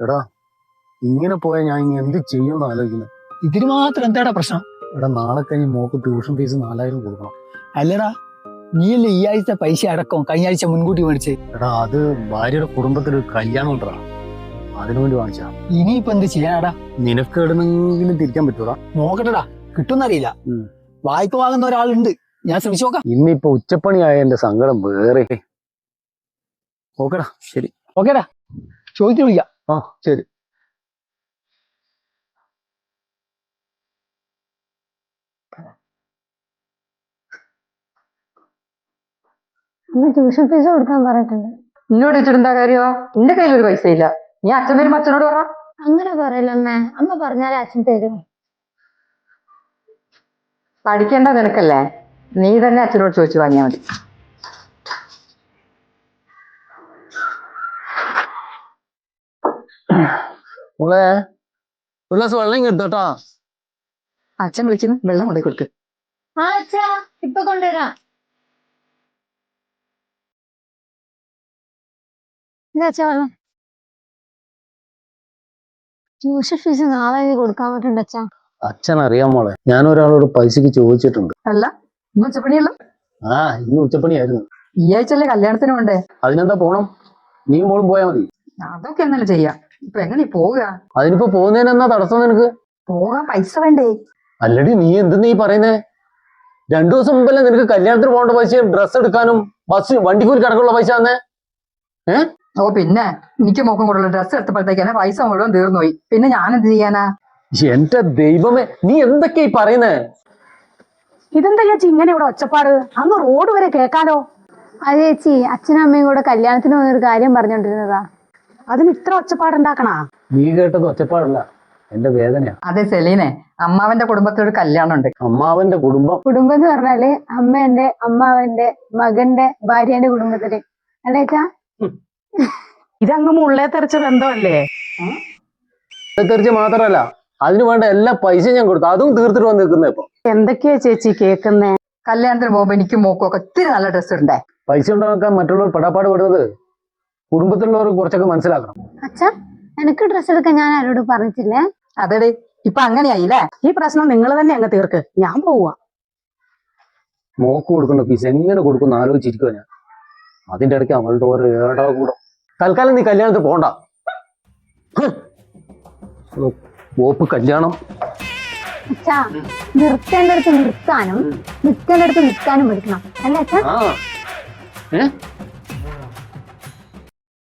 എടാ ഇങ്ങനെ പോയാൽ ഞാൻ ഇനി എന്ത് ചെയ്യുമെന്ന് ആലോചിക്കുന്നത്. ഇതിന് മാത്രം എന്താടാ പ്രശ്നം? എടാ നാളെ കഴിഞ്ഞ് മോക്ക് ട്യൂഷൻ ഫീസ് 4000 കൊടുക്കണം. അല്ലടാ, നീയല്ലേ ഈ ആഴ്ച പൈസ അടക്കം കഴിഞ്ഞ ആഴ്ച മുൻകൂട്ടി മേടിച്ച്? എടാ അത് ഭാര്യയുടെ കുടുംബത്തിലൊരു കല്യാണം ഉണ്ടടാ, അതിനുവേണ്ടി വാങ്ങിച്ചാ. ഇനിയിപ്പോ എന്ത് ചെയ്യാനാടാ? നിനക്ക് എവിടെന്നെങ്കിലും തിരിക്കാൻ പറ്റൂടാ? നോക്കട്ടെടാ, കിട്ടുന്നറിയില്ല. വായ്പ വാങ്ങുന്ന ഒരാളുണ്ട്, ഞാൻ ശ്രമിച്ചു നോക്കാം. ഇന്നിപ്പോ ഉച്ചപ്പണിയായ എന്റെ സങ്കടം വേറെ. ഓക്കെടാ, ശരി. ഓക്കേടാ, ചോദിച്ചു വിളിക്കാം. ആ ശരി. ട്യൂഷൻ ഫീസ് കൊടുക്കാൻ പറഞ്ഞിട്ടുണ്ട്. എന്നോട് വെച്ചിട്ടെന്താ കാര്യോ? എന്റെ കയ്യിലൊരു പൈസ ഇല്ല. നീ അച്ഛൻ വരുമ്പോ അച്ഛനോട് പറ. അങ്ങനെ പറയല്ലമ്മേ, അമ്മ പറഞ്ഞാലേ അച്ഛൻ തരും. പഠിക്കേണ്ട നിനക്കല്ലേ, നീ തന്നെ അച്ഛനോട് ചോദിച്ചു വാങ്ങിയാ മതി. മോളെ ഒരു ഗ്ലാസ് വെള്ളം എടുത്തോട്ടാ. അച്ഛൻ വിളിക്കുന്നു, വെള്ളം കൊണ്ടേ കൊടുക്ക്. ആ അച്ഛാ, ഇപ്പൊ കൊണ്ടുവരാം. അച്ഛാ വെള്ളം. ട്യൂഷൻ ഫീസ് നാളെ കൊടുക്കാൻ പറ്റുന്നുണ്ട് അച്ഛാ. അച്ഛൻ അറിയാം മോളെ, ഞാൻ ഒരാളോട് പൈസക്ക് ചോദിച്ചിട്ടുണ്ട്. അല്ല, ഇന്ന് ഉച്ചപ്പണിയല്ലോ. ആ ഇന്ന് ഉച്ചപ്പണിയായിരുന്നു. ഈ ആഴ്ചയല്ലേ കല്യാണത്തിന് വേണ്ടേ? അതിനെന്താ പോണം? നീ മോളും പോയാ മതി. അതൊക്കെ എന്നല്ലേ ചെയ്യാം. ഇപ്പൊ എങ്ങനെ പോവുക? അതിനിപ്പോ പോകുന്നതിനെന്നാ തടസ്സം നിനക്ക്? പോകാൻ പൈസ വേണ്ടേ? അല്ലടി നീ നീ പറയുന്നേ? 2 ദിവസം മുമ്പല്ലേ നിനക്ക് കല്യാണത്തിന് പോകേണ്ട പൈസയും ഡ്രസ്സ് എടുക്കാനും ബസ് വണ്ടിക്കൂലി കിടക്കുള്ള പൈസ തന്നെ. ഓ പിന്നെ എനിക്ക് മോക്കും കൂടെ ഡ്രസ്സ് എടുത്തപ്പോഴത്തേക്കാണ് പൈസ മുഴുവൻ തീർന്നുപോയി. പിന്നെ ഞാൻ എന്ത് ചെയ്യാനാ? എന്റെ ദൈവമേ, നീ എന്തൊക്കെയാ ഈ പറയുന്നേ? ഇതെന്താ ചേച്ചി ഇങ്ങനെ ഇവിടെ ഒച്ചപ്പാട്? അങ്ങ് റോഡ് വരെ കേൾക്കാലോ. അത് ചേച്ചി, അച്ഛനും അമ്മയും കൂടെ കല്യാണത്തിന് പോകുന്നൊരു കാര്യം പറഞ്ഞോണ്ടിരുന്നതാ. അതിന് ഇത്ര ഒച്ചപ്പാടുണ്ടാക്കണാ? നീ കേട്ടത് ഒച്ചപ്പാടല്ല, എന്റെ വേദനയാ. അതെ സെലീനെ, അമ്മാവന്റെ കുടുംബത്തിലൊരു കല്യാണം ഉണ്ട്. അമ്മാവന്റെ കുടുംബം എന്ന് പറഞ്ഞാല് അമ്മേന്റെ, അമ്മാവന്റെ, മകന്റെ, ഭാര്യന്റെ കുടുംബത്തില്. അല്ലേച്ചാ? ഇതങ്ങ് മുള്ളേ തെറിച്ച ബന്ധമല്ലേ? തെറിച്ച് മാത്രല്ല, അതിന് വേണ്ട എല്ലാ പൈസയും ഞാൻ കൊടുത്തു, അതും തീർത്തിട്ട് വന്ന് നിൽക്കുന്ന. ഇപ്പൊ എന്തൊക്കെയാ ചേച്ചി കേൾക്കുന്നേ? കല്യാണത്തിന് പോകുമ്പോ എനിക്കും മോക്കും ഒക്കെ ഒത്തിരി നല്ല ഡ്രസ്സ് ഉണ്ടേ. പൈസ ഉണ്ടാക്കാൻ മറ്റുള്ളവർ പെടാപ്പാട് പെടുന്നത് കുടുംബത്തിലുള്ളവർ കുറച്ചൊക്കെ മനസ്സിലാക്കണം. അച്ഛാ, എനിക്ക് ഡ്രസ്സ് എടുക്കാൻ ഞാൻ ആരോട് പറഞ്ഞിട്ടില്ലേ? അതെടി, ഇപ്പൊ അങ്ങനെയായില്ലേ? ഈ പ്രശ്നം നിങ്ങൾ തന്നെ അങ്ങ് തീർക്ക്, ഞാൻ പോവാ. മോക്ക് കൊടുക്കേണ്ട ഫീസ് എങ്ങനെ കൊടുക്കും ആലോചിച്ചിരിക്കുവാ ഞാൻ. അതിന്റെ ഇടയ്ക്ക് അവളുടെ ഓരോ ഏടാ കൂടെ. തൽക്കാലം നീ കല്യാണത്തിന് പോണ്ട. ഓപ്പ് കല്യാണം. അച്ഛാ, നിർത്തേണ്ടടുത്ത് നിർത്താനും നിൽക്കേണ്ടടുത്ത് നിൽക്കാനും പഠിക്കണം. അല്ലേ അച്ഛാ? ആ